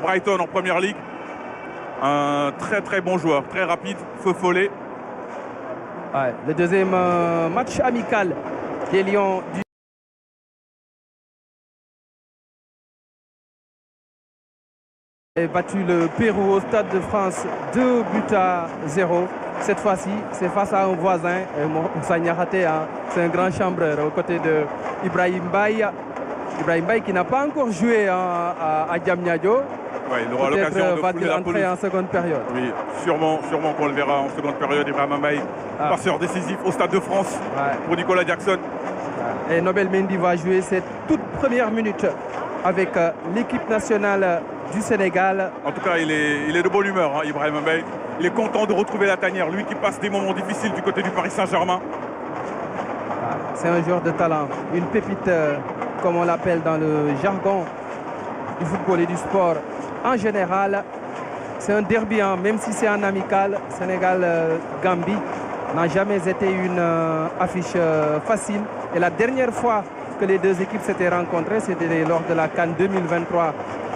Brighton en première ligue. Un très très bon joueur, très rapide, feu follet. Ouais, le deuxième match amical des Lions du a battu le Pérou au Stade de France 2-0. Cette fois-ci, c'est face à un voisin, Moussa Niakhaté, hein. C'est un grand chambreur aux côtés de Ibrahim Baye. Ibrahim Baye qui n'a pas encore joué à Diamniadio. Ouais, il aura l'occasion de fouler la pelouse en seconde période. Oui, sûrement qu'on le verra en seconde période. Ibrahim Baye, passeur décisif au Stade de France pour Nicolas Jackson. Et Nobel Mendy va jouer cette toute première minute avec l'équipe nationale du Sénégal. En tout cas, il est de bonne humeur, hein, Ibrahim Baye. Il est content de retrouver la tanière, lui qui passe des moments difficiles du côté du Paris Saint-Germain. C'est un joueur de talent, une pépite, comme on l'appelle dans le jargon du football et du sport. En général, c'est un derby, hein, même si c'est un amical. Sénégal-Gambie n'a jamais été une affiche facile. Et la dernière fois que les deux équipes s'étaient rencontrées, c'était lors de la CAN 2023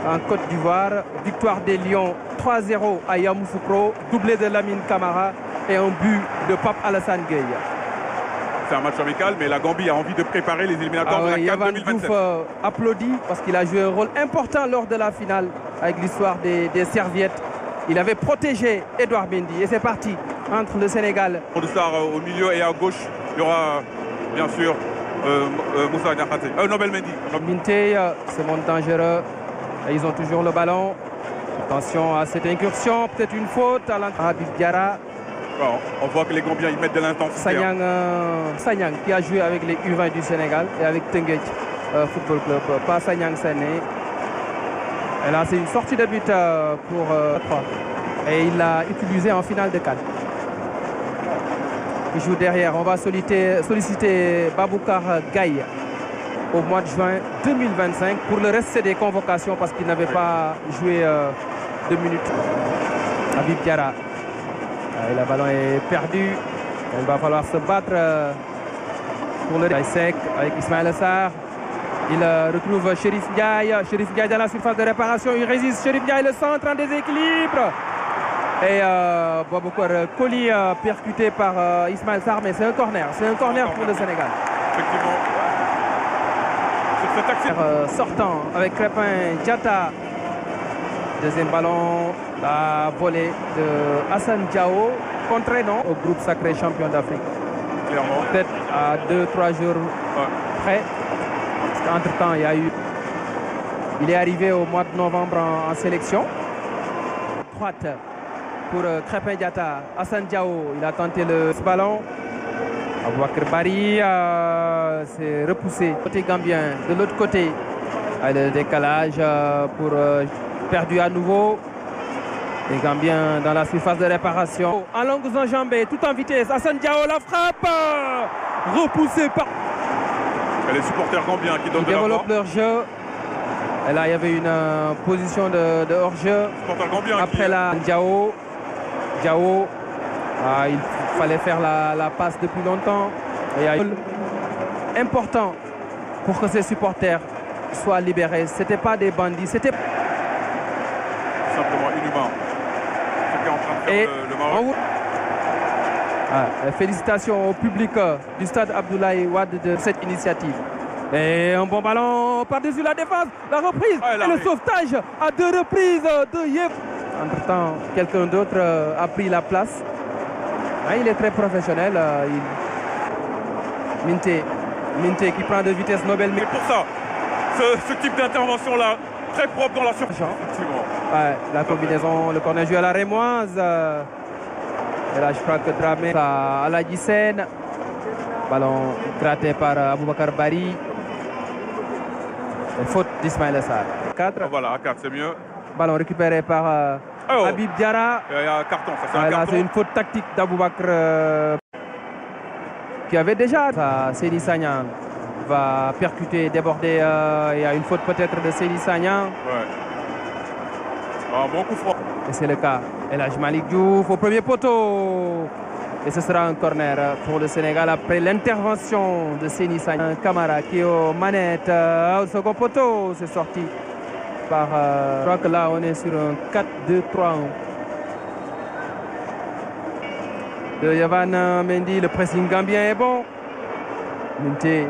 en Côte d'Ivoire. Victoire des Lions 3-0 à Yamoussoukro, doublé de Lamine Camara et un but de Pape Alassane Gueye. C'est un match amical, mais la Gambie a envie de préparer les éliminatoires de la CAN Yavan 2027. Diouf applaudit parce qu'il a joué un rôle important lors de la finale avec l'histoire des serviettes. Il avait protégé Edouard Mendy et c'est parti entre le Sénégal. Au milieu et à gauche, il y aura bien sûr Moussa Niakhaté, Nobel Mendy. Minté se montre dangereux. Et ils ont toujours le ballon. Attention à cette incursion, peut-être une faute à Habib Diarra. Bon, on voit que les Gambiens ils mettent de l'intensité. Sanyang qui a joué avec les U20 du Sénégal et avec Tenguet Football Club. Pas Sanyang Sané. Et là c'est une sortie de but pour 3. Et il l'a utilisé en finale de CAN. Il joue derrière. On va solliciter Baboukar Gaye au mois de juin 2025. Pour le reste, c'est des convocations parce qu'il n'avait pas joué 2 minutes. Habib Diarra. Et le ballon est perdu. Il va falloir se battre pour le sec avec Ismaël Sarr. Il retrouve Chérif Ndiaye. Chérif Ndiaye dans la surface de réparation. Il résiste. Chérif Ndiaye, le centre en déséquilibre. Et Baboukar Koli percuté par Ismaël Sarr. Mais c'est un corner. C'est un corner pour le Sénégal. Effectivement. Sortant avec Crépin Diatta. Deuxième ballon, la volée de Hassan Diao. Contré non au groupe sacré champion d'Afrique. Clairement. Peut-être à 2-3 jours près. Parce qu'entre-temps, il est arrivé au mois de novembre en sélection. Droite pour Crépin Diatta. Hassan Diao, il a tenté le ballon. Aboubakar Bari s'est repoussé côté gambien. De l'autre côté, le décalage pour perdu à nouveau. Les Gambiens dans la surface de réparation. En longues enjambées, tout en vitesse. Hassan Diao, la frappe repoussée par... Et les supporters gambiens qui développent leur jeu. Et là, il y avait une position de hors-jeu. Après la Diao. Il fallait faire la passe depuis longtemps. Et important pour que ces supporters soient libérés. Ce n'était pas des bandits, c'était simplement inhumain. C'était en train de faire le Maroc. Félicitations au public du stade Abdoulaye Wade de cette initiative. Et un bon ballon par-dessus la défense. La reprise et le sauvetage à 2 reprises de Yef. Entre-temps, quelqu'un d'autre a pris la place. Il est très professionnel. Minté qui prend de vitesse Nobel. C'est pour ça, ce type d'intervention-là, très propre dans la surface. La combinaison, le corner joué à la Rémoise. Et là, je crois que Dramé à la Gissène. Ballon gratté par Aboubakar Bari. Et faute d'Ismaël Sarr. 4. Voilà, à 4, c'est mieux. Ballon récupéré par Habib Diarra. Il y a un carton, ça c'est un carton. C'est une faute tactique d'Aboubakar qui avait déjà. Seyni Sagnan va percuter, déborder. Il y a une faute peut-être de Seyni Sagnan. Un bon coup franc. Et c'est le cas. Et là, Malick Diouf au premier poteau. Et ce sera un corner pour le Sénégal après l'intervention de Seyni Sagnan. Camara qui est aux manettes. Au second poteau, c'est sorti. Je crois que là, on est sur un 4-2-3-1. De Yavan Mendy, le pressing gambien est bon. Minté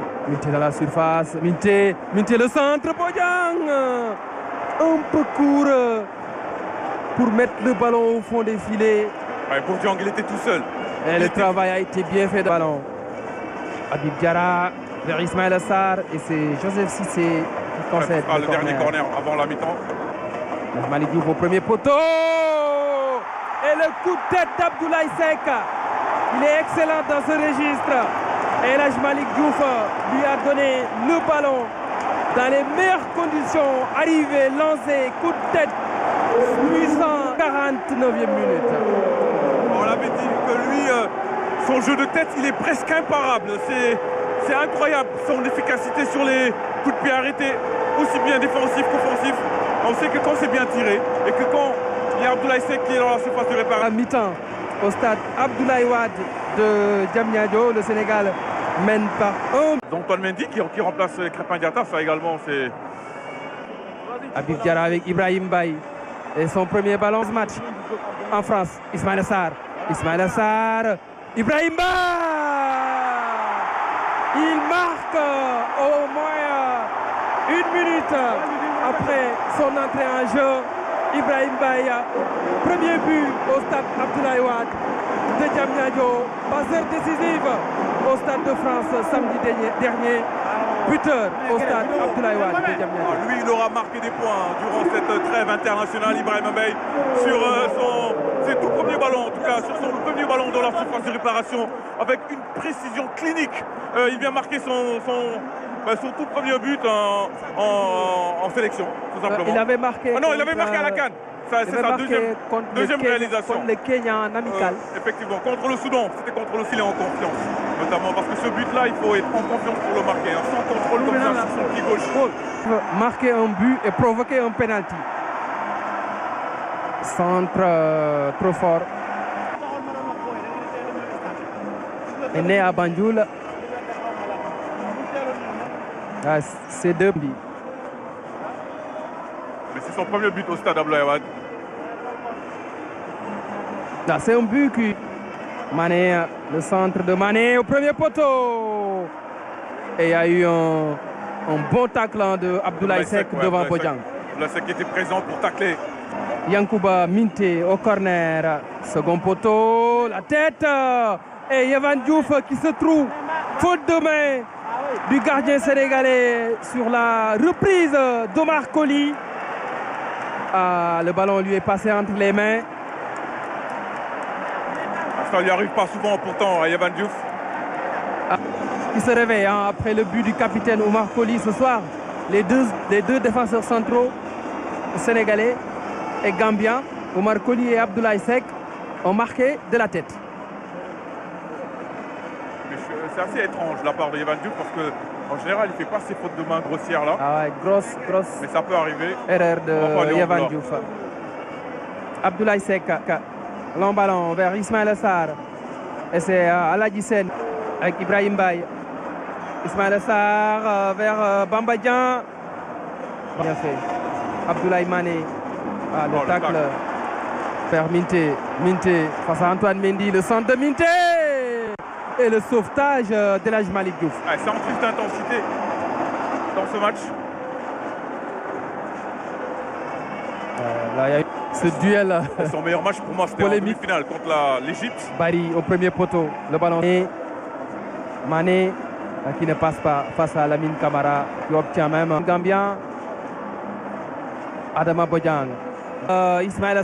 dans la surface. Minté le centre. Bojang un peu court pour mettre le ballon au fond des filets. Ouais, Bojang, il était tout seul. Et le travail a été bien fait de ballon. Habib Diarra vers Ismaïla Sarr et c'est Joseph Cissé qui concède le dernier corner avant la mi-temps. Malick Diouf au premier poteau. Et le coup de tête d'Abdoulaye Seck. Il est excellent dans ce registre. Et là, Malick Diouf lui a donné le ballon dans les meilleures conditions. Arrivé, lancé, coup de tête puissant, 49e minute. On l'avait dit que lui, son jeu de tête, il est presque imparable. C'est incroyable son efficacité sur les coups de pied arrêtés, aussi bien défensifs qu'offensifs. On sait que quand c'est bien tiré et que quand il y a Abdoulaye Seck qui est dans la surface de réparation. À mi-temps, au stade Abdoulaye Wade de Diamniadio, le Sénégal mène par 1. Antoine Mendy qui remplace Crépin Diatta, ça également c'est. Habib Diarra avec Ibrahim Baye et son premier ballon ce match en France. Ismaïla Sarr, Ibrahim Baye. Il marque au moins 1 minute après son entrée en jeu. Ibrahim Baye, premier but au stade Abdoulaye Wade de Diamniadio, passeur décisif au stade de France samedi dernier, buteur au stade Abdoulaye Wade de Diamniadio. Lui, il aura marqué des points durant cette trêve internationale, Ibrahim Baye, sur ses tout premiers ballons, en tout cas sur son premier ballon dans la surface de réparation, avec une précision clinique. Il vient marquer son tout premier but en sélection, tout simplement. Il avait marqué. Ah non, il avait marqué à la CAN. C'est sa deuxième réalisation. Contre le Kenya en amical. Effectivement, contre le Soudan, c'était contre le Chili en confiance. Notamment parce que ce but-là, il faut être en confiance pour le marquer. Sans contrôle comme ça sur son pied gauche. Marquer un but et provoquer un penalty. Centre trop fort. est né à Banjul. Ah, c'est 2 buts. Mais c'est son premier but au stade Abdoulaye Wade. C'est un but qui... Mané, le centre de Mané au premier poteau. Et il y a eu un bon tacle de Abdoulaye Seck devant Bojang. Abdoulaye Seck était présent pour tacler. Yankouba Minté au corner. Second poteau, la tête. Et Yavan Diouf qui se trouve faute de main du gardien sénégalais sur la reprise d'Omar Colley. Le ballon lui est passé entre les mains. Ça n'y arrive pas souvent pourtant à Yavan Diouf. Il se réveille après le but du capitaine Omar Colley ce soir. Les deux défenseurs centraux sénégalais et gambiens, Omar Colley et Abdoulaye Seck, ont marqué de la tête. C'est assez étrange de la part de Yavan Diouf parce qu'en général il ne fait pas ces fautes de main grossières là. Ah ouais, grosse. Mais ça peut arriver. Erreur de Yavan Diouf. Abdoulaye Seck, long ballon vers Ismaïla Sarr. Et c'est Aladji Sène avec Ibrahim Baye. Ismaïla Sarr vers Bamba Dieng. Bien fait. Abdoulaye Mané. Le tacle vers Minté face à Antoine Mendy. Le centre de Minté. Et le sauvetage d'Elhadji Malick Diouf. C'est en plus d'intensité dans ce match. Là, il y a eu ce duel. Son meilleur match pour moi, c'était en demi-finale contre l'Égypte. Barry au premier poteau. Le ballon. Et Mané qui ne passe pas face à Lamine Camara qui obtient même un Gambien. Adama Bojang. Ismaïla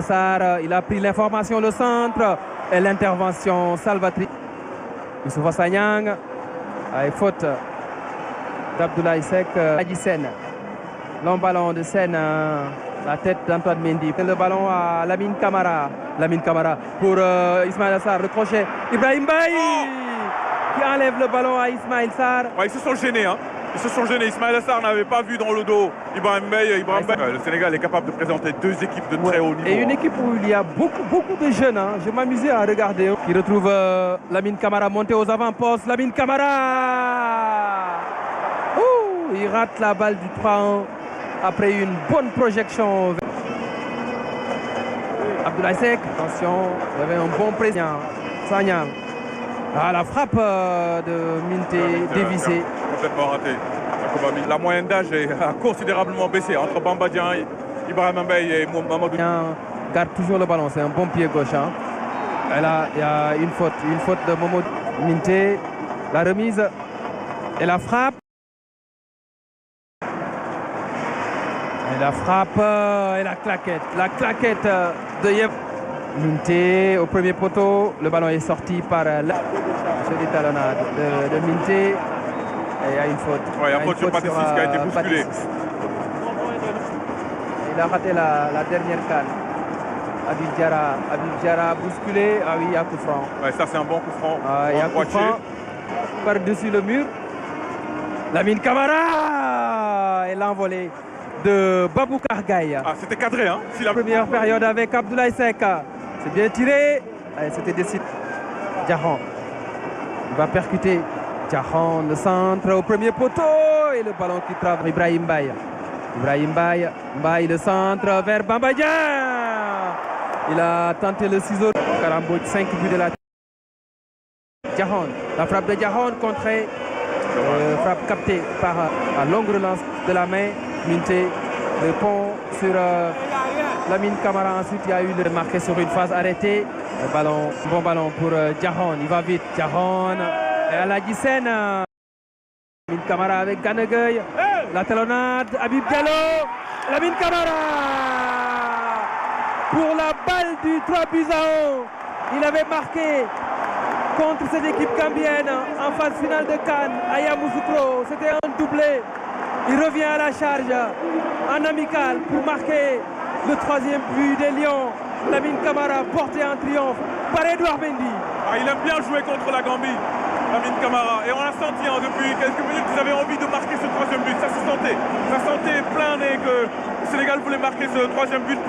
Sarr, il a pris l'information, le centre et l'intervention salvatrice. Youssoupha Sagnang. Faute d'Abdoulaye Seck. Aladji Sène. Long ballon de Sène. La tête d'Antoine Mendy. Le ballon à Lamine Camara. Pour Ismaïla Sarr. Le crochet. Ibrahim Baye qui enlève le ballon à Ismaïla Sarr. Ils se sont gênés. Ils se sont gênés. Ismaïla Sarr n'avait pas vu dans le dos Ibrahim Baye. Le Sénégal est capable de présenter deux équipes de très haut niveau. Et une équipe où il y a beaucoup de jeunes. Je m'amusais à regarder. Qui retrouve Lamine Camara monté aux avant-postes. Lamine Camara. Il rate la balle du 3-1. après une bonne projection. Abdoulaye Seck, attention, il y avait un bon président. Sanyang. Ah, la frappe de Minté dévissée. Complètement raté. La moyenne d'âge a considérablement baissé entre Bamba Dieng, Ibrahima Mbaye et Mamadou. Garde toujours le ballon, c'est un bon pied gauche. Hein. Et là, il y a une faute de Mamadou Minté. La remise et la frappe. Et la frappe et la claquette. La claquette de Yev. Minté au premier poteau. Le ballon est sorti par la talonnade de Minté. Et il y a une faute. Ouais, il y a une faute sur Patrice qui a été bousculé. Il a raté la dernière canne. Habib Diarra bousculé. Ah oui, il y a coup franc. Ouais, ça c'est un bon coup franc. Il y a coup franc par-dessus le mur. Lamine Camara et l'envolée de Baboucar Gaye. Ah, c'était cadré, hein. Si la première période avec Abdoulaye Seck. C'est bien tiré. C'était décidé. Diarra. Il va percuter. Diarra, le centre au premier poteau. Et le ballon qui travaille. Ibrahim Mbaye. Mbaye, le centre vers Bamba Dieng. Il a tenté le ciseau. Karambo, 5 buts de la Diarra. La frappe de Diarra contrée. Frappe captée par la longue relance de la main. Minté répond sur Lamine Camara. Ensuite, il y a eu le marqué sur une phase arrêtée. Le ballon, bon ballon pour Diarra. Il va vite. Diarra et à la Guissène. Lamine Camara avec Ganegueil. La talonnade. Habib Diallo. Lamine Camara. Pour la balle du 3-1. Il avait marqué contre cette équipe gambienne en phase finale de Cannes à Yamoussoukro. C'était un doublé. Il revient à la charge en amical pour marquer le 3e but des Lions. Lamine Camara porté en triomphe par Edouard Mendy. Ah, il aime bien jouer contre la Gambie, Lamine Camara. Et on a senti depuis quelques minutes qu'ils avaient envie de marquer ce 3e but. Ça se sentait plein et que le Sénégal voulait marquer ce 3e but